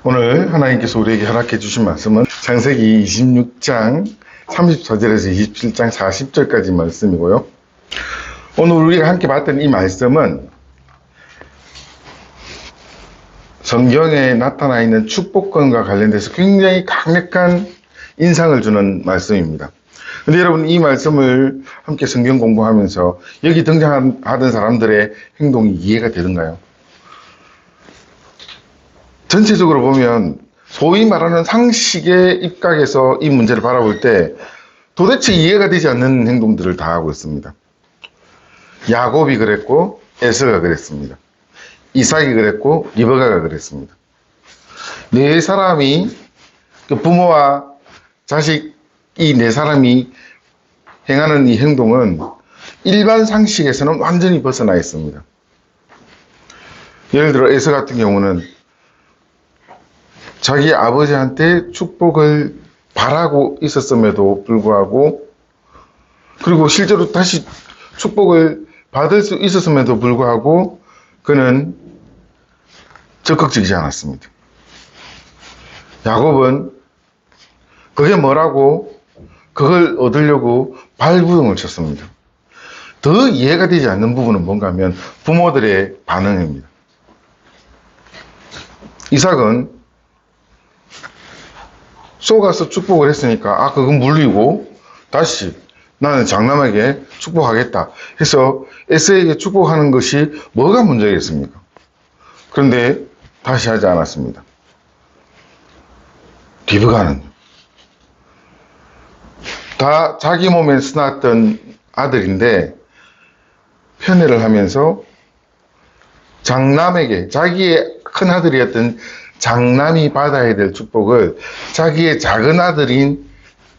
오늘 하나님께서 우리에게 허락해 주신 말씀은 창세기 26장 34절에서 27장 40절까지 말씀이고요. 오늘 우리가 함께 봤던 이 말씀은 성경에 나타나 있는 축복권과 관련돼서 굉장히 강력한 인상을 주는 말씀입니다. 근데 여러분, 이 말씀을 함께 성경 공부하면서 여기 등장하던 사람들의 행동이 이해가 되는가요? 전체적으로 보면 소위 말하는 상식의 입각에서 이 문제를 바라볼 때 도대체 이해가 되지 않는 행동들을 다 하고 있습니다. 야곱이 그랬고 에서가 그랬습니다. 이삭이 그랬고 리브가가 그랬습니다. 네 사람이, 부모와 자식, 이 네 사람이 행하는 이 행동은 일반 상식에서는 완전히 벗어나 있습니다. 예를 들어 에서 같은 경우는 자기 아버지한테 축복을 바라고 있었음에도 불구하고, 그리고 실제로 다시 축복을 받을 수 있었음에도 불구하고 그는 적극적이지 않았습니다. 야곱은 그게 뭐라고 그걸 얻으려고 발부둥을 쳤습니다. 더 이해가 되지 않는 부분은 뭔가 하면 부모들의 반응입니다. 이삭은 속아서 축복을 했으니까 그건 물리고 다시 나는 장남에게 축복하겠다 해서 에서에게 축복하는 것이 뭐가 문제겠습니까? 그런데 다시 하지 않았습니다. 리브가는 다 자기 몸에 쓰놨던 아들인데 편애를 하면서 장남에게, 자기의 큰아들이었던 장남이 받아야 될 축복을 자기의 작은 아들인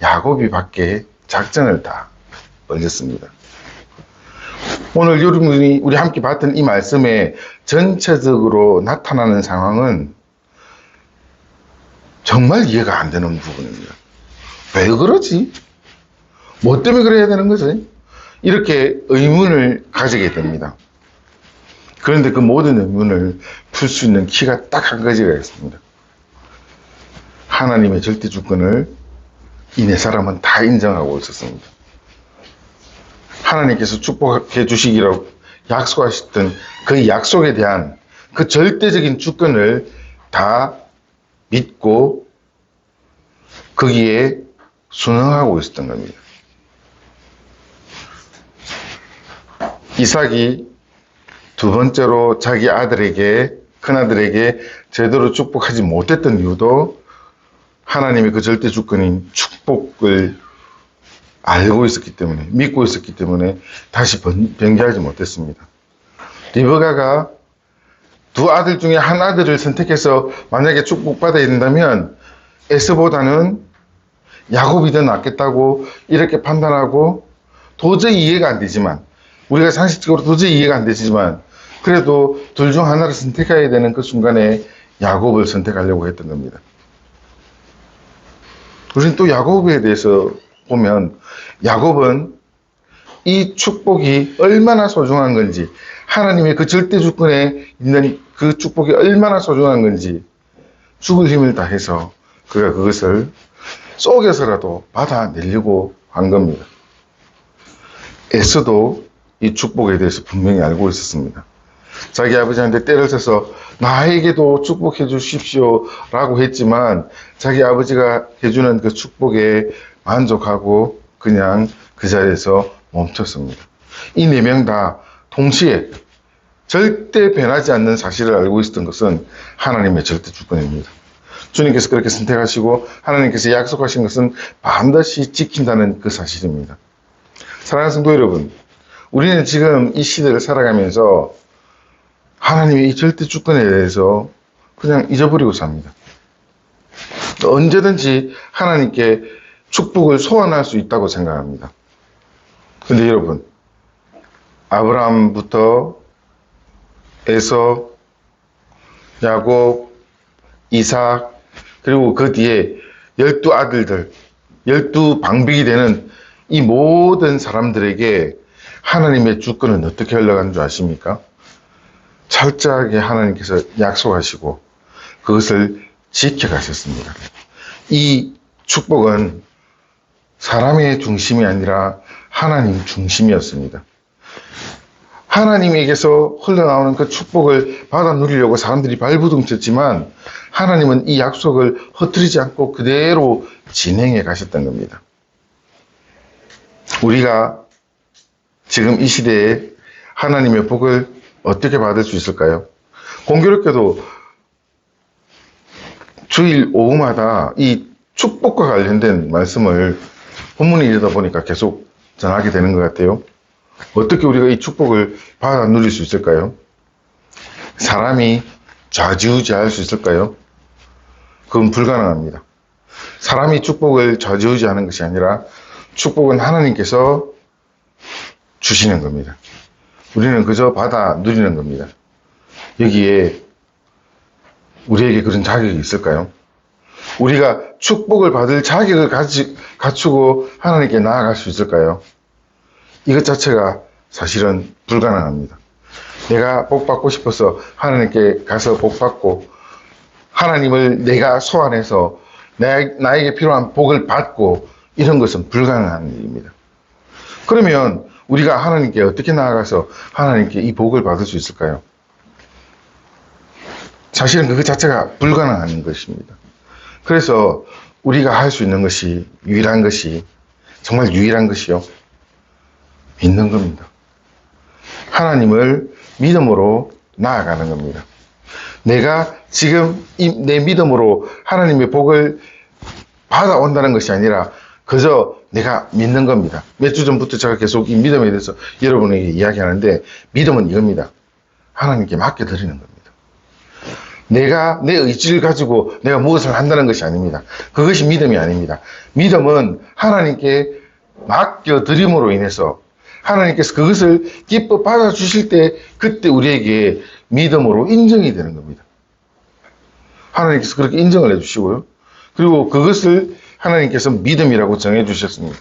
야곱이 받게 작전을 다 벌였습니다. 오늘 여러분이 우리 함께 봤던 이 말씀에 전체적으로 나타나는 상황은 정말 이해가 안 되는 부분입니다. 왜 그러지? 뭐 때문에 그래야 되는 거지? 이렇게 의문을 가지게 됩니다. 그런데 그 모든 의문을 풀 수 있는 키가 딱 한 가지가 있습니다. 하나님의 절대 주권을 이 네 사람은 다 인정하고 있었습니다. 하나님께서 축복해 주시기라고 약속하셨던 그 약속에 대한 그 절대적인 주권을 다 믿고 거기에 순응하고 있었던 겁니다. 이삭이 두 번째로 자기 아들에게, 큰아들에게 제대로 축복하지 못했던 이유도 하나님의 그 절대 주권인 축복을 알고 있었기 때문에, 믿고 있었기 때문에 다시 변개하지 못했습니다. 리브가가 두 아들 중에 한 아들을 선택해서 만약에 축복받아야 된다면 에서보다는 야곱이 더 낫겠다고 이렇게 판단하고, 도저히 이해가 안 되지만, 우리가 상식적으로 도저히 이해가 안 되지만 그래도 둘 중 하나를 선택해야 되는 그 순간에 야곱을 선택하려고 했던 겁니다. 우리는 또 야곱에 대해서 보면 야곱은 이 축복이 얼마나 소중한 건지, 하나님의 그 절대 주권에 있는 그 축복이 얼마나 소중한 건지 죽을 힘을 다해서 그가 그것을 속여서라도 받아내려고 한 겁니다. 에서도 이 축복에 대해서 분명히 알고 있었습니다. 자기 아버지한테 때를 써서 나에게도 축복해 주십시오 라고 했지만 자기 아버지가 해주는 그 축복에 만족하고 그냥 그 자리에서 멈췄습니다. 이 네 명 다 동시에 절대 변하지 않는 사실을 알고 있었던 것은 하나님의 절대 주권입니다. 주님께서 그렇게 선택하시고 하나님께서 약속하신 것은 반드시 지킨다는 그 사실입니다. 사랑하는 성도 여러분, 우리는 지금 이 시대를 살아가면서 하나님의 이 절대 주권에 대해서 그냥 잊어버리고 삽니다. 언제든지 하나님께 축복을 소원할 수 있다고 생각합니다. 그런데 여러분, 아브라함부터 에서, 야곱, 이삭, 그리고 그 뒤에 12아들들, 12방백이 되는 이 모든 사람들에게 하나님의 주권은 어떻게 흘러가는 줄 아십니까? 철저하게 하나님께서 약속하시고 그것을 지켜가셨습니다. 이 축복은 사람의 중심이 아니라 하나님 중심이었습니다. 하나님에게서 흘러나오는 그 축복을 받아 누리려고 사람들이 발부둥쳤지만 하나님은 이 약속을 흐트리지 않고 그대로 진행해 가셨던 겁니다. 우리가 지금 이 시대에 하나님의 복을 어떻게 받을 수 있을까요? 공교롭게도 주일 오후마다 이 축복과 관련된 말씀을 본문을 읽다 보니까 계속 전하게 되는 것 같아요. 어떻게 우리가 이 축복을 받아 누릴 수 있을까요? 사람이 좌지우지할 수 있을까요? 그건 불가능합니다. 사람이 축복을 좌지우지하는 것이 아니라 축복은 하나님께서 주시는 겁니다. 우리는 그저 받아 누리는 겁니다. 여기에 우리에게 그런 자격이 있을까요? 우리가 축복을 받을 자격을 갖추고 하나님께 나아갈 수 있을까요? 이것 자체가 사실은 불가능합니다. 내가 복 받고 싶어서 하나님께 가서 복 받고 하나님을 내가 소환해서 나에게 필요한 복을 받고 이런 것은 불가능한 일입니다. 그러면 우리가 하나님께 어떻게 나아가서 하나님께 이 복을 받을 수 있을까요? 사실은 그 자체가 불가능한 것입니다. 그래서 우리가 할 수 있는 것이 유일한 것이 정말 유일한 것이요. 믿는 겁니다. 하나님을 믿음으로 나아가는 겁니다. 내가 지금 내 믿음으로 하나님의 복을 받아온다는 것이 아니라 그저 내가 믿는 겁니다. 몇 주 전부터 제가 계속 이 믿음에 대해서 여러분에게 이야기하는데 믿음은 이겁니다. 하나님께 맡겨드리는 겁니다. 내가 내 의지를 가지고 내가 무엇을 한다는 것이 아닙니다. 그것이 믿음이 아닙니다. 믿음은 하나님께 맡겨드림으로 인해서 하나님께서 그것을 기뻐 받아주실 때 그때 우리에게 믿음으로 인정이 되는 겁니다. 하나님께서 그렇게 인정을 해주시고요. 그리고 그것을 하나님께서 믿음이라고 정해주셨습니다.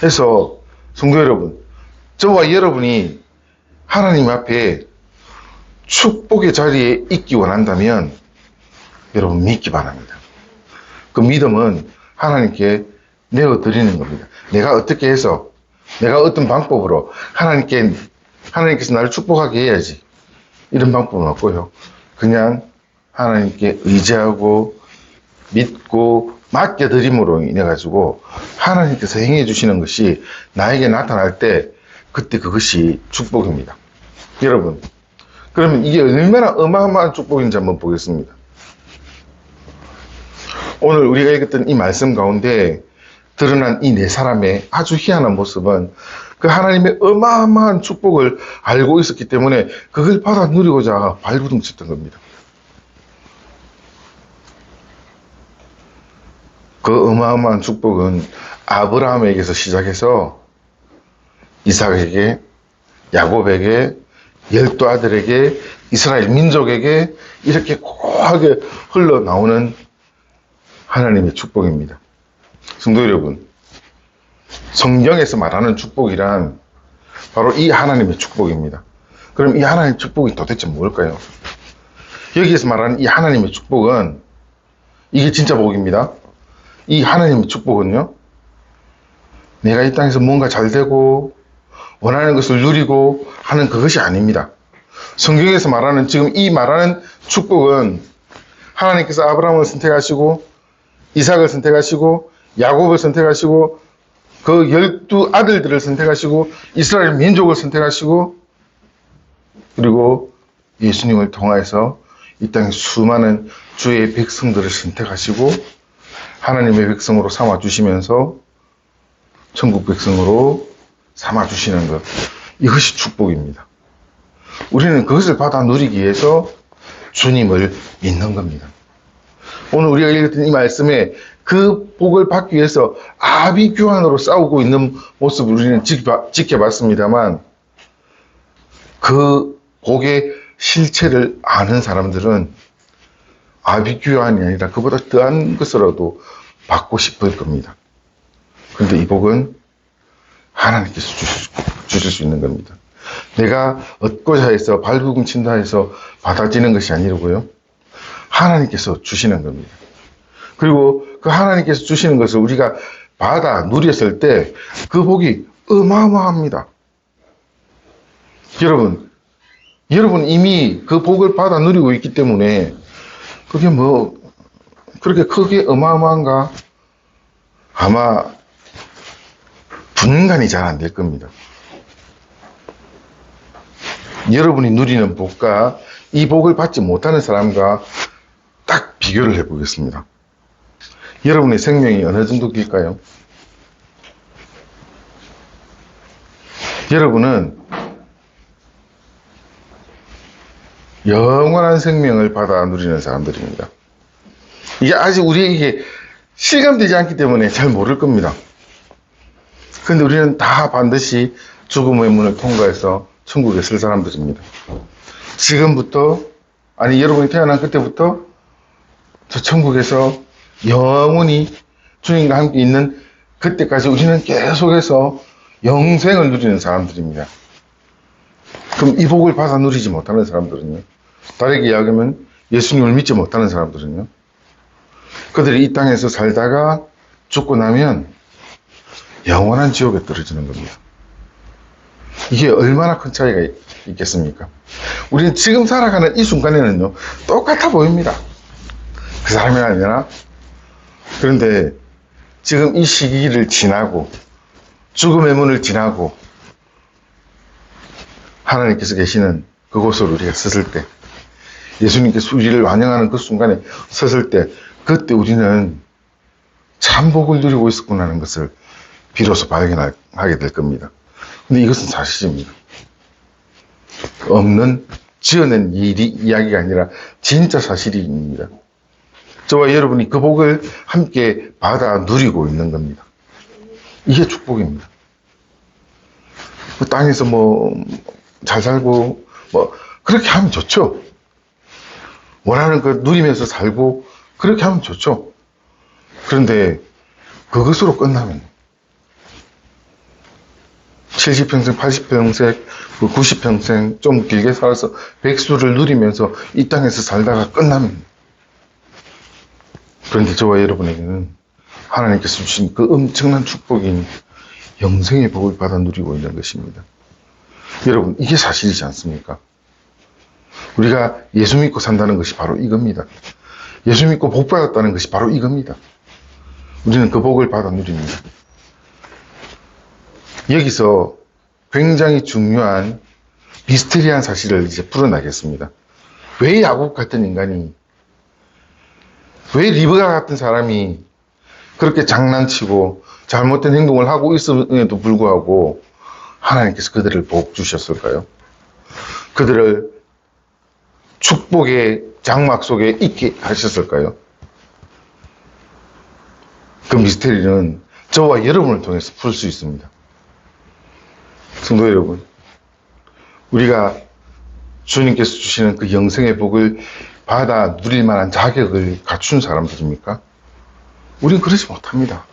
그래서 성도 여러분, 저와 여러분이 하나님 앞에 축복의 자리에 있기 원한다면 여러분 믿기 바랍니다. 그 믿음은 하나님께 내어드리는 겁니다. 내가 어떻게 해서 내가 어떤 방법으로 하나님께서 나를 축복하게 해야지 이런 방법은 없고요. 그냥 하나님께 의지하고 믿고 맡겨드림으로 인해 가지고 하나님께서 행해 주시는 것이 나에게 나타날 때 그때 그것이 축복입니다. 여러분, 그러면 이게 얼마나 어마어마한 축복인지 한번 보겠습니다. 오늘 우리가 읽었던 이 말씀 가운데 드러난 이 네 사람의 아주 희한한 모습은 그 하나님의 어마어마한 축복을 알고 있었기 때문에 그걸 받아 누리고자 발부둥쳤던 겁니다. 그 어마어마한 축복은 아브라함에게서 시작해서 이삭에게, 야곱에게, 12아들에게, 이스라엘 민족에게 이렇게 고하게 흘러나오는 하나님의 축복입니다. 성도 여러분, 성경에서 말하는 축복이란 바로 이 하나님의 축복입니다. 그럼 이 하나님의 축복이 도대체 뭘까요? 여기에서 말하는 이 하나님의 축복은 이게 진짜 복입니다. 이 하나님의 축복은요, 내가 이 땅에서 뭔가 잘 되고 원하는 것을 누리고 하는 그것이 아닙니다. 성경에서 말하는 지금 이 말하는 축복은 하나님께서 아브라함을 선택하시고 이삭을 선택하시고 야곱을 선택하시고 그 12아들들을 선택하시고 이스라엘 민족을 선택하시고 그리고 예수님을 통하여서 이 땅에 수많은 주의 백성들을 선택하시고 하나님의 백성으로 삼아주시면서 천국 백성으로 삼아주시는 것, 이것이 축복입니다. 우리는 그것을 받아 누리기 위해서 주님을 믿는 겁니다. 오늘 우리가 읽었던 이 말씀에 그 복을 받기 위해서 아비규환으로 싸우고 있는 모습을 우리는 지켜봤습니다만 그 복의 실체를 아는 사람들은 아비규환이 아니라 그보다 더한 것이라도 받고 싶을 겁니다. 그런데 이 복은 하나님께서 주실 수 있는 겁니다. 내가 얻고자 해서 발부둥친다 해서 받아지는 것이 아니고요. 하나님께서 주시는 겁니다. 그리고 그 하나님께서 주시는 것을 우리가 받아 누렸을 때 그 복이 어마어마합니다. 여러분 이미 그 복을 받아 누리고 있기 때문에 그게 뭐 그렇게 크게 어마어마한가? 아마 분간이 잘 안 될 겁니다. 여러분이 누리는 복과 이 복을 받지 못하는 사람과 딱 비교를 해보겠습니다. 여러분의 생명이 어느 정도 길까요? 여러분은 영원한 생명을 받아 누리는 사람들입니다. 이게 아직 우리에게 실감되지 않기 때문에 잘 모를 겁니다. 그런데 우리는 다 반드시 죽음의 문을 통과해서 천국에 설 사람들입니다. 지금부터, 아니 여러분이 태어난 그때부터 저 천국에서 영원히 주님과 함께 있는 그때까지 우리는 계속해서 영생을 누리는 사람들입니다. 그럼 이 복을 받아 누리지 못하는 사람들은요? 다르게 이야기하면 예수님을 믿지 못하는 사람들은요? 그들이 이 땅에서 살다가 죽고 나면 영원한 지옥에 떨어지는 겁니다. 이게 얼마나 큰 차이가 있겠습니까? 우리는 지금 살아가는 이 순간에는요, 똑같아 보입니다. 그 사람이 아니라. 그런데 지금 이 시기를 지나고, 죽음의 문을 지나고, 하나님께서 계시는 그곳으로 우리가 섰을 때, 예수님께서 우리를 환영하는 그 순간에 섰을 때, 그때 우리는 참 복을 누리고 있었구나 하는 것을 비로소 발견하게 될 겁니다. 근데 이것은 사실입니다. 없는, 지어낸 이야기가 아니라 진짜 사실입니다. 저와 여러분이 그 복을 함께 받아 누리고 있는 겁니다. 이게 축복입니다. 그 땅에서 잘 살고, 그렇게 하면 좋죠. 원하는 거 누리면서 살고, 그렇게 하면 좋죠. 그런데 그것으로 끝나면 70평생, 80평생, 90평생 좀 길게 살아서 백수를 누리면서 이 땅에서 살다가 끝나면, 그런데 저와 여러분에게는 하나님께서 주신 그 엄청난 축복인 영생의 복을 받아 누리고 있는 것입니다. 여러분, 이게 사실이지 않습니까? 우리가 예수 믿고 산다는 것이 바로 이겁니다. 예수 믿고 복 받았다는 것이 바로 이겁니다. 우리는 그 복을 받아 누립니다. 여기서 굉장히 중요한 미스테리한 사실을 이제 풀어나겠습니다. 왜 야곱 같은 인간이, 왜 리브가 같은 사람이 그렇게 장난치고 잘못된 행동을 하고 있음에도 불구하고 하나님께서 그들을 복 주셨을까요? 그들을 축복의 장막 속에 있게 하셨을까요? 그 미스테리는 저와 여러분을 통해서 풀 수 있습니다. 성도 여러분, 우리가 주님께서 주시는 그 영생의 복을 받아 누릴 만한 자격을 갖춘 사람들입니까? 우린 그러지 못합니다.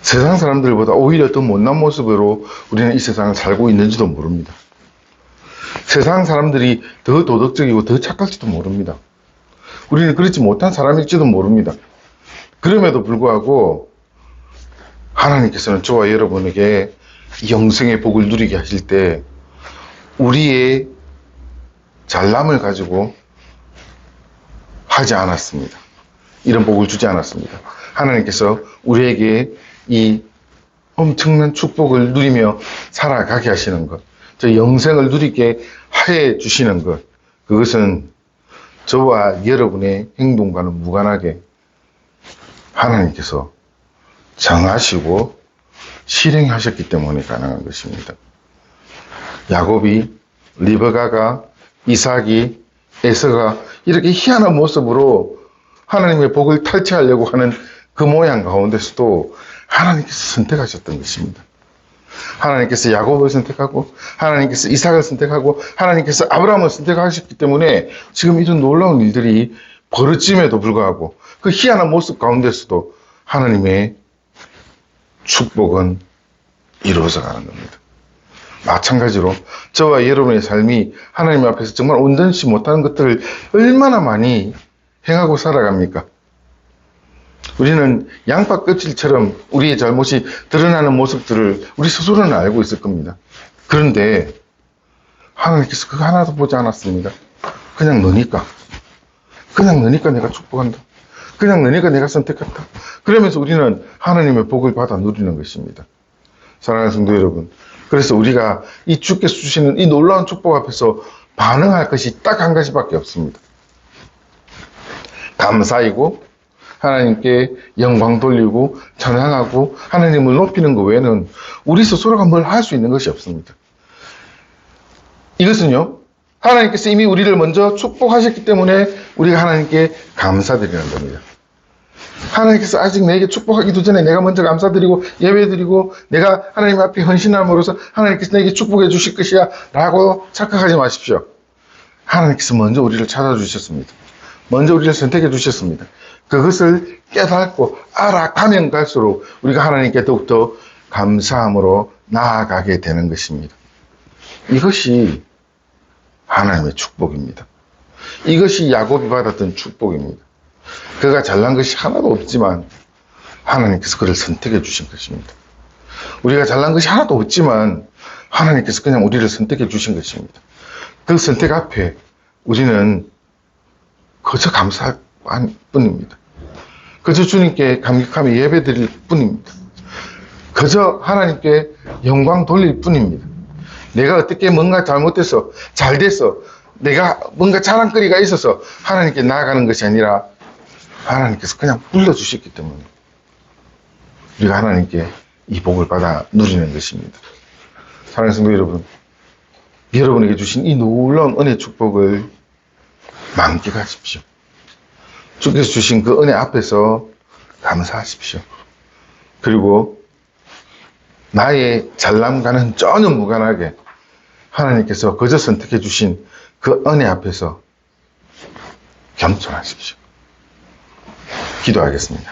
세상 사람들보다 오히려 더 못난 모습으로 우리는 이 세상을 살고 있는지도 모릅니다. 세상 사람들이 더 도덕적이고 더 착할지도 모릅니다. 우리는 그렇지 못한 사람일지도 모릅니다. 그럼에도 불구하고 하나님께서는 저와 여러분에게 영생의 복을 누리게 하실 때 우리의 잘남을 가지고 하지 않았습니다. 이런 복을 주지 않았습니다. 하나님께서 우리에게 이 엄청난 축복을 누리며 살아가게 하시는 것, 저 영생을 누리게 해 주시는 것, 그것은 저와 여러분의 행동과는 무관하게 하나님께서 정하시고 실행하셨기 때문에 가능한 것입니다. 야곱이, 리브가가, 이삭이, 에서가 이렇게 희한한 모습으로 하나님의 복을 탈취하려고 하는 그 모양 가운데서도 하나님께서 선택하셨던 것입니다. 하나님께서 야곱을 선택하고 하나님께서 이삭을 선택하고 하나님께서 아브라함을 선택하셨기 때문에 지금 이런 놀라운 일들이 벌어짐에도 불구하고 그 희한한 모습 가운데서도 하나님의 축복은 이루어져 가는 겁니다. 마찬가지로 저와 여러분의 삶이 하나님 앞에서 정말 온전치 못하는 것들을 얼마나 많이 행하고 살아갑니까? 우리는 양파 껍질처럼 우리의 잘못이 드러나는 모습들을 우리 스스로는 알고 있을 겁니다. 그런데 하나님께서 그거 하나도 보지 않았습니다. 그냥 너니까 내가 축복한다. 그냥 너니까 내가 선택했다. 그러면서 우리는 하나님의 복을 받아 누리는 것입니다. 사랑하는 성도 여러분, 그래서 우리가 이 주께서 주시는 이 놀라운 축복 앞에서 반응할 것이 딱 한 가지밖에 없습니다. 감사이고 하나님께 영광 돌리고 찬양하고 하나님을 높이는 것 외에는 우리 스스로가 뭘 할 수 있는 것이 없습니다. 이것은요, 하나님께서 이미 우리를 먼저 축복하셨기 때문에 우리가 하나님께 감사드리는 겁니다. 하나님께서 아직 내게 축복하기도 전에 내가 먼저 감사드리고 예배드리고 내가 하나님 앞에 헌신함으로써 하나님께서 내게 축복해 주실 것이야 라고 착각하지 마십시오. 하나님께서 먼저 우리를 찾아주셨습니다. 먼저 우리를 선택해 주셨습니다. 그것을 깨닫고 알아가면 갈수록 우리가 하나님께 더욱더 감사함으로 나아가게 되는 것입니다. 이것이 하나님의 축복입니다. 이것이 야곱이 받았던 축복입니다. 그가 잘난 것이 하나도 없지만 하나님께서 그를 선택해 주신 것입니다. 우리가 잘난 것이 하나도 없지만 하나님께서 그냥 우리를 선택해 주신 것입니다. 그 선택 앞에 우리는 그저 감사할 뿐입니다. 그저 주님께 감격하며 예배 드릴 뿐입니다. 그저 하나님께 영광 돌릴 뿐입니다. 내가 어떻게 뭔가 잘못돼서 잘 돼서 내가 뭔가 자랑거리가 있어서 하나님께 나아가는 것이 아니라 하나님께서 그냥 불러주셨기 때문에 우리가 하나님께 이 복을 받아 누리는 것입니다. 사랑하는 성도 여러분, 여러분에게 주신 이 놀라운 은혜 축복을 만끽하십시오. 주께서 주신 그 은혜 앞에서 감사하십시오. 그리고 나의 잘남과는 전혀 무관하게 하나님께서 그저 선택해 주신 그 은혜 앞에서 겸손하십시오. 기도하겠습니다.